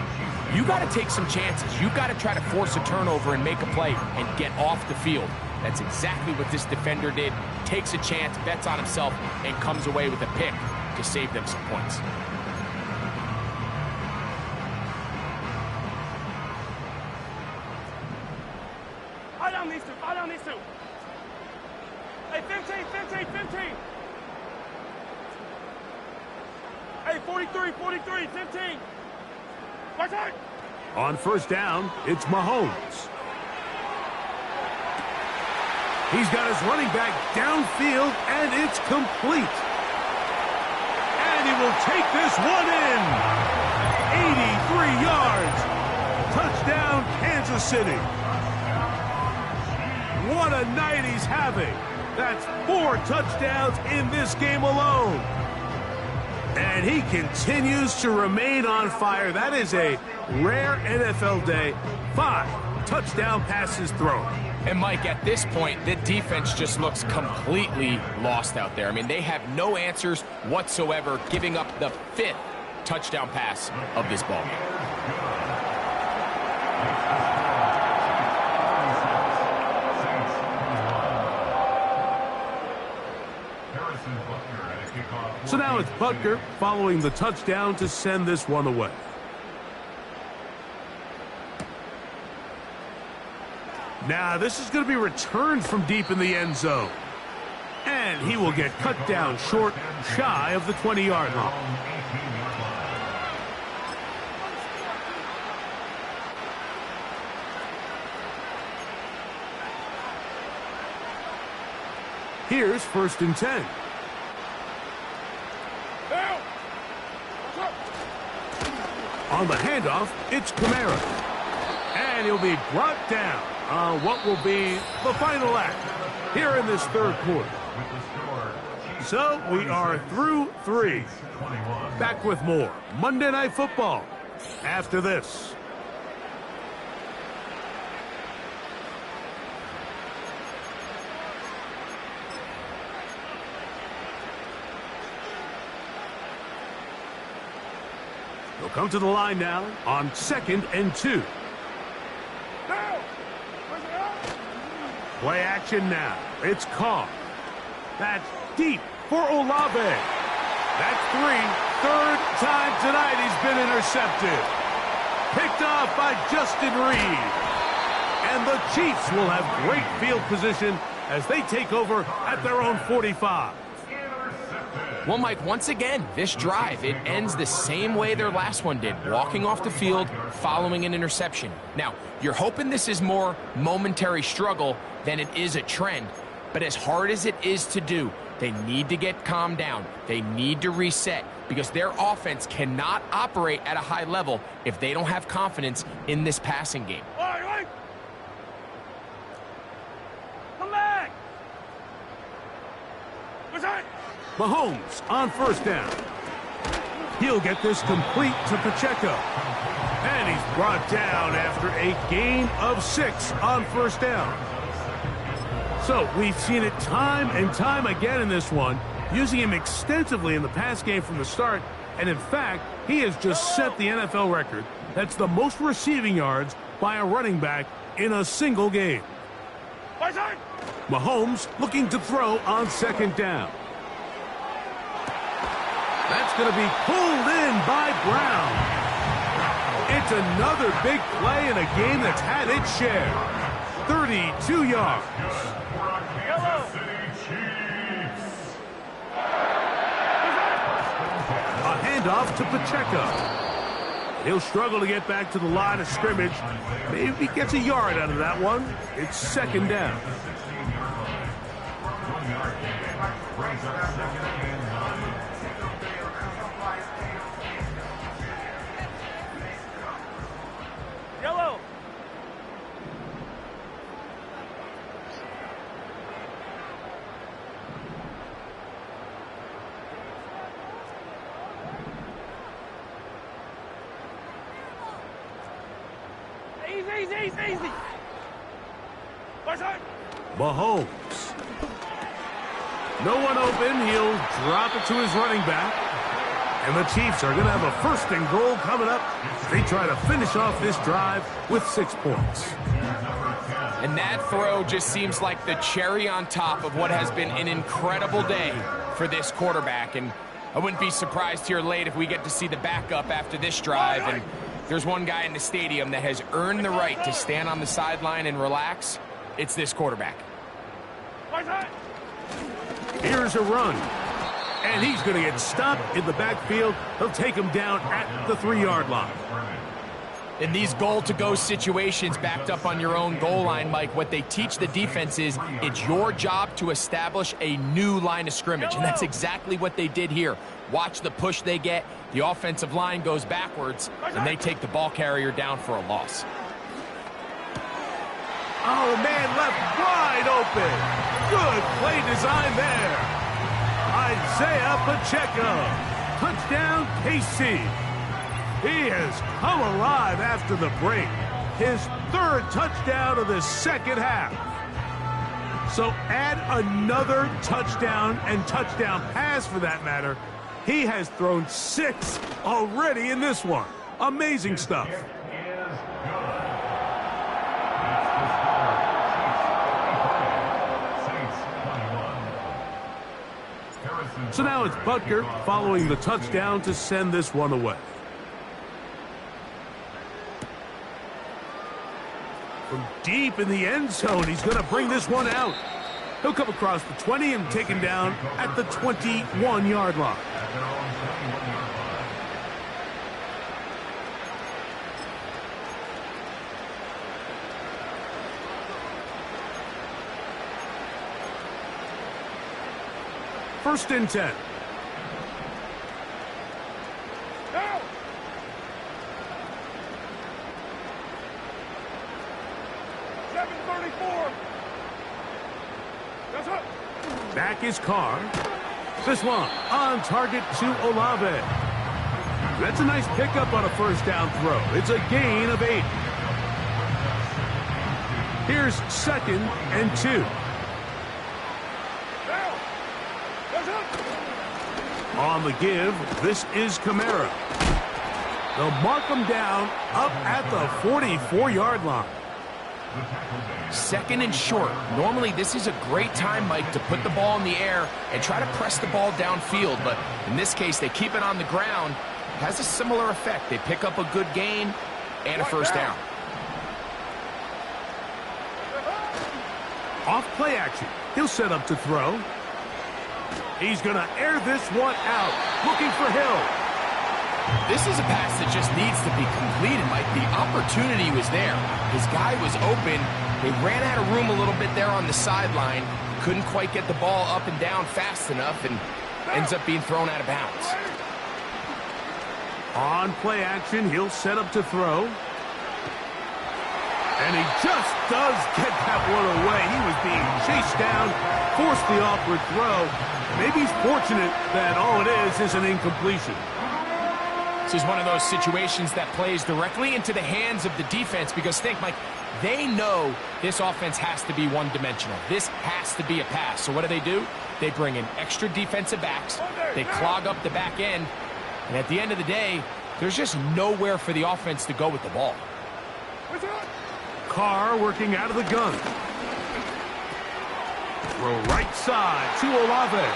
you got to take some chances. You got to try to force a turnover and make a play and get off the field. That's exactly what this defender did. Takes a chance, bets on himself, and comes away with a pick to save them some points. Fire down these two. Hey, 15. Hey, 43, 15. Watch out. On first down, it's Mahomes. He's got his running back downfield, and it's complete. And he will take this one in. 83 yards. Touchdown, Kansas City. What a night he's having. That's 4 touchdowns in this game alone. And he continues to remain on fire. That is a rare NFL day. 5 touchdown passes thrown. And, Mike, at this point, the defense just looks completely lost out there. I mean, they have no answers whatsoever, giving up the 5th touchdown pass of this ballgame. So now it's Butker following the touchdown to send this one away. Now this is going to be returned from deep in the end zone. And he will get cut down short, shy of the 20-yard line. Here's 1st and 10. On the handoff, it's Kamara. And he'll be brought down on what will be the final act here in this 3rd quarter. So we are through 3. Back with more Monday Night Football after this. He'll come to the line now on 2nd and 2. Play action now. It's Carr. That's deep for Olave. That's 3. 3rd time tonight he's been intercepted. Picked off by Justin Reed. And the Chiefs will have great field position as they take over at their own 45. Well, Mike, once again, this drive, it ends the same way their last one did, walking off the field, following an interception. Now, you're hoping this is more momentary struggle than it is a trend, but as hard as it is to do, they need to get calmed down. They need to reset because their offense cannot operate at a high level if they don't have confidence in this passing game. Come back! What's that? Mahomes on 1st down. He'll get this complete to Pacheco. And he's brought down after a gain of 6 on 1st down. So we've seen it time and time again in this one, using him extensively in the pass game from the start. And in fact, he has just set the NFL record. That's the most receiving yards by a running back in a single game. Mahomes looking to throw on 2nd down. That's going to be pulled in by Brown. It's another big play in a game that's had its share. 32 yards. A handoff to Pacheco. He'll struggle to get back to the line of scrimmage. Maybe gets a yard out of that one. It's second down. Yellow. Easy. Mahomes. No one open. He'll drop it to his running back. And the Chiefs are going to have a first and goal coming up. They try to finish off this drive with 6 points. And that throw just seems like the cherry on top of what has been an incredible day for this quarterback. And I wouldn't be surprised here late if we get to see the backup after this drive. And there's one guy in the stadium that has earned the right to stand on the sideline and relax. It's this quarterback. Here's a run. And he's going to get stopped in the backfield. He'll take him down at the 3-yard line. In these goal-to-go situations backed up on your own goal line, Mike, what they teach the defense is it's your job to establish a new line of scrimmage. And that's exactly what they did here. Watch the push they get. The offensive line goes backwards, and they take the ball carrier down for a loss. Oh, man, left wide open. Good play design there. Isaiah Pacheco. Touchdown, KC. He has come alive after the break. His 3rd touchdown of the second half. So add another touchdown and touchdown pass for that matter. He has thrown 6 already in this one. Amazing stuff. So now it's Butker following the touchdown to send this one away. From deep in the end zone, he's going to bring this one out. He'll come across the 20 and taken down at the 21-yard line. First and 10. Go! 7:34. That's up. Back is Carr. This one on target to Olave. That's a nice pickup on a first down throw. It's a gain of 8. Here's 2nd and 2. On the give, this is Kamara. They'll mark him down up at the 44-yard line. 2nd and short. Normally, this is a great time, Mike, to put the ball in the air and try to press the ball downfield. But in this case, they keep it on the ground. Has a similar effect. They pick up a good gain and a first down. Off play action. He'll set up to throw. He's going to air this one out. Looking for Hill. This is a pass that just needs to be completed, Mike. The opportunity was there. His guy was open. They ran out of room a little bit there on the sideline. Couldn't quite get the ball up and down fast enough and ends up being thrown out of bounds. On play action, he'll set up to throw. And he just does get that one away. He was being chased down, forced the awkward throw. Maybe he's fortunate that all it is an incompletion. This is one of those situations that plays directly into the hands of the defense because think, Mike, they know this offense has to be one-dimensional. This has to be a pass. So what do? They bring in extra defensive backs. They clog up the back end. And at the end of the day, there's just nowhere for the offense to go with the ball. Carr working out of the gun. Throw right side to Olave.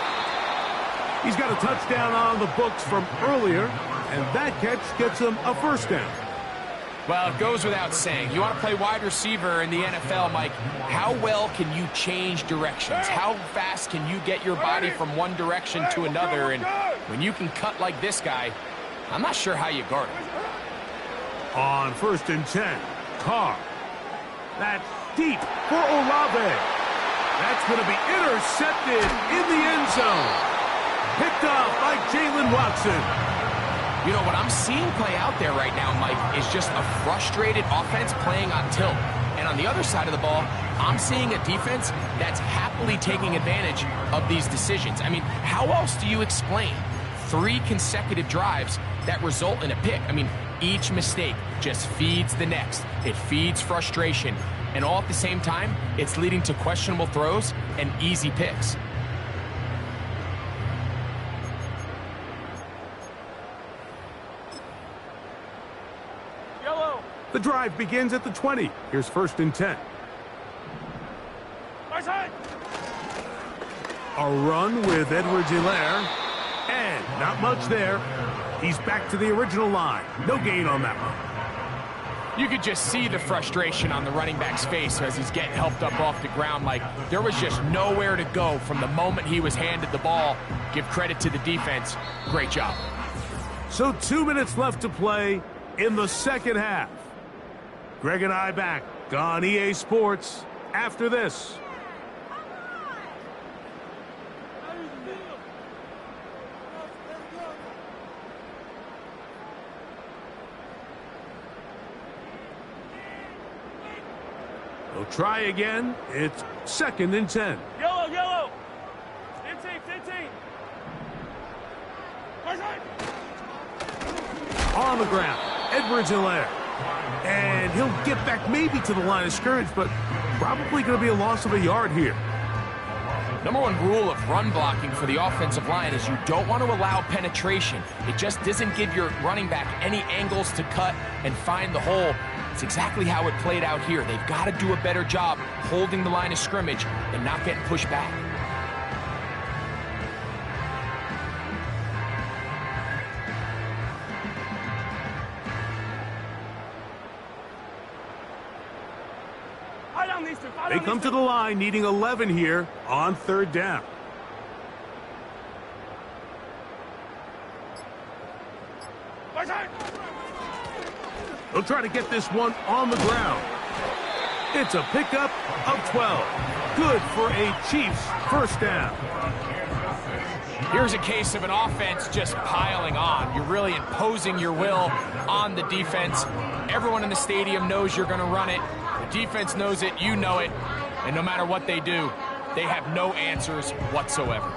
He's got a touchdown on the books from earlier, and that catch gets him a first down. Well, it goes without saying. You want to play wide receiver in the NFL, Mike, how well can you change directions? How fast can you get your body from one direction to another? And when you can cut like this guy, I'm not sure how you guard him. On 1st and 10, Carr. That's deep for Olave. That's going to be intercepted in the end zone. Picked off by Jalen Watson. You know, what I'm seeing play out there right now, Mike, is just a frustrated offense playing on tilt. And on the other side of the ball, I'm seeing a defense that's happily taking advantage of these decisions. I mean, how else do you explain 3 consecutive drives that result in a pick? I mean, each mistake just feeds the next. It feeds frustration. And all at the same time, it's leading to questionable throws and easy picks. The drive begins at the 20. Here's 1st and 10. A run with Edwards-Helaire. And not much there. He's back to the original line. No gain on that one. You could just see the frustration on the running back's face as he's getting helped up off the ground. Like, there was just nowhere to go from the moment he was handed the ball. Give credit to the defense. Great job. So 2 minutes left to play in the second half. Greg and I back on EA Sports after this. They'll try again. It's 2nd and 10. Yellow. 15. On the ground, Edwards-Helaire. And he'll get back maybe to the line of scrimmage, but probably going to be a loss of a yard here. Number 1 rule of run blocking for the offensive line is you don't want to allow penetration. It just doesn't give your running back any angles to cut and find the hole. It's exactly how it played out here. They've got to do a better job holding the line of scrimmage and not getting pushed back. They come to the line needing 11 here on 3rd down. They'll try to get this one on the ground. It's a pickup of 12. Good for a Chiefs 1st down. Here's a case of an offense just piling on. You're really imposing your will on the defense. Everyone in the stadium knows you're going to run it. The defense knows it, you know it, and no matter what they do, they have no answers whatsoever.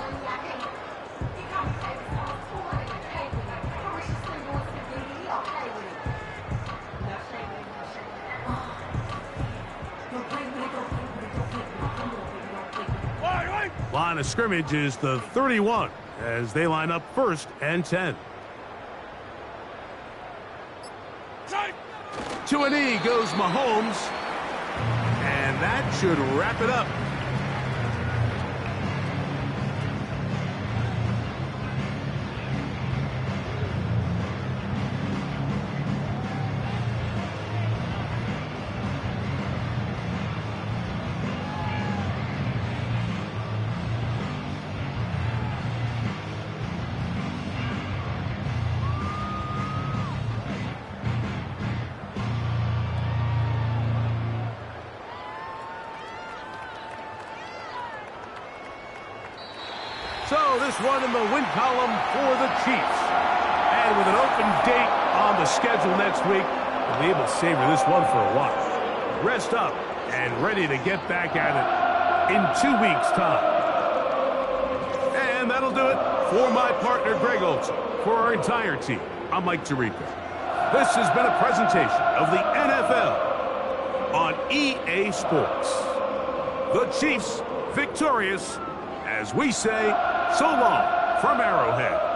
Line of scrimmage is the 31 as they line up 1st and 10. To a knee goes Mahomes, and that should wrap it up. So this one in the win column for the Chiefs. And with an open date on the schedule next week, we'll be able to savor this one for a while. Rest up and ready to get back at it in 2 weeks' time. And that'll do it for my partner, Greg Olson. For our entire team, I'm Mike Tirico. This has been a presentation of the NFL on EA Sports. The Chiefs victorious, as we say, so long from Arrowhead.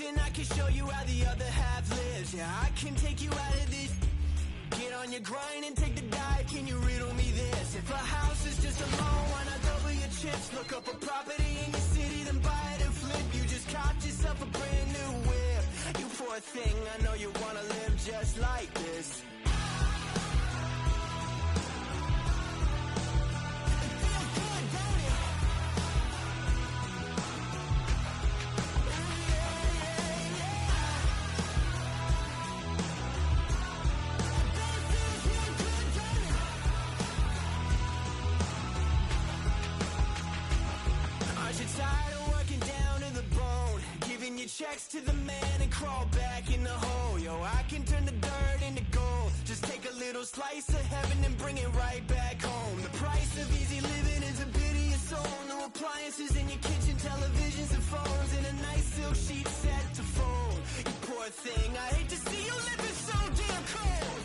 then I can show you how the other half lives. Yeah, I can take you out of this. Get on your grind and take the dive. Can you riddle me this? If a house is just a loan, why not double your chips? Look up a property in your city, then buy it and flip. You just caught yourself a brand new whip. You poor thing, I know you wanna live just like this. Checks to the man and crawl back in the hole. Yo, I can turn the dirt into gold. Just take a little slice of heaven and bring it right back home. The price of easy living is a pity of soul. No appliances in your kitchen, televisions and phones, and a nice silk sheet set to fold. You poor thing, I hate to see you living so damn cold.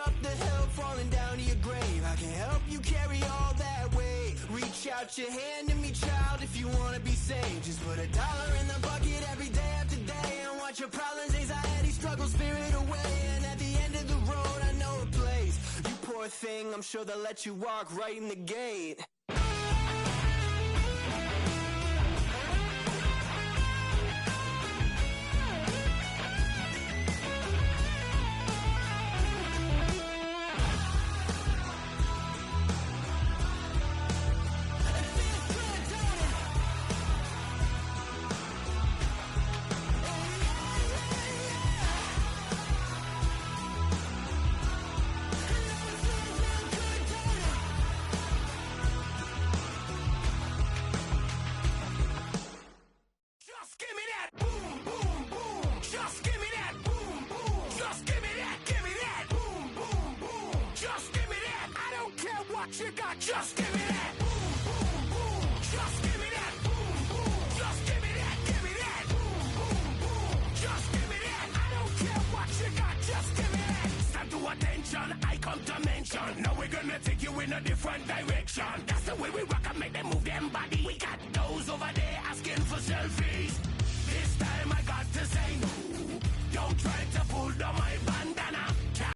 Up the hill, falling down to your grave. I can help you carry all that weight. Reach out your hand to me, child, if you want to be saved. Just put $1 in the bucket every day after day and watch your problems, anxiety, struggle, spirit away. And at the end of the road, I know a place. You poor thing, I'm sure they'll let you walk right in the gate. You got, just give me that. Boom, boom, boom. Just give me that. Boom, boom. Just give me that. Give me that. Boom, boom, boom. Just give me that. I don't care what you got. Just give me that. Stand to attention. I come to mention. Now we're gonna take you in a different direction.